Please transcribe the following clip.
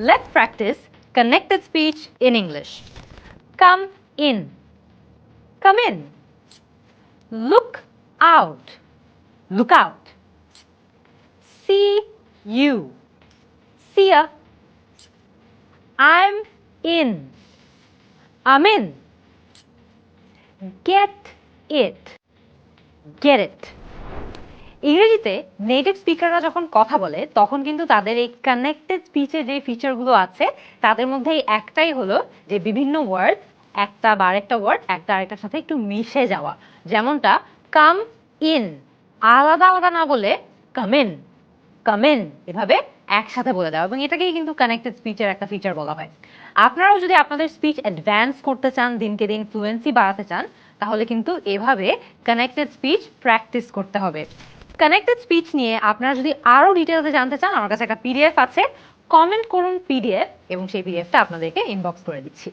Let's practice connected speech in English. Come in. Come in. Look out. Look out. See you. See ya. I'm in. I'm in. Get it. Get it. ইংরেজিতে native স্পিকাররা যখন কথা বলে তখন কিন্তু তাদের এই connected স্পিচের যে ফিচারগুলো আছে তাদের মধ্যে একটাই হলো যে বিভিন্ন ওয়ার্ড একটা বা আরেকটা ওয়ার্ড একটা আরেকটার সাথে একটু মিশে যাওয়া। যেমনটা কাম ইন, আলাদা আলাদা না বলে কাম ইন এভাবে একসাথে বলে দেওয়া, এবং এটাকেই কিন্তু কানেক্টেড স্পিচের একটা ফিচার বলা হয়। আপনারাও যদি আপনাদের স্পিচ অ্যাডভান্স করতে চান, দিনকে দিন ফ্লুয়েন্সি বাড়াতে চান, তাহলে কিন্তু এভাবে কানেক্টেড স্পিচ প্র্যাকটিস করতে হবে। কানেক্টেড স্পিচ নিয়ে আপনারা যদি আরও ডিটেলসে জানতে চান, আমার কাছে একটা পিডিএফ আছে, কমেন্ট করুন পিডিএফ এবং সেই পিডিএফটা আপনাদেরকে ইনবক্স করে দিচ্ছি।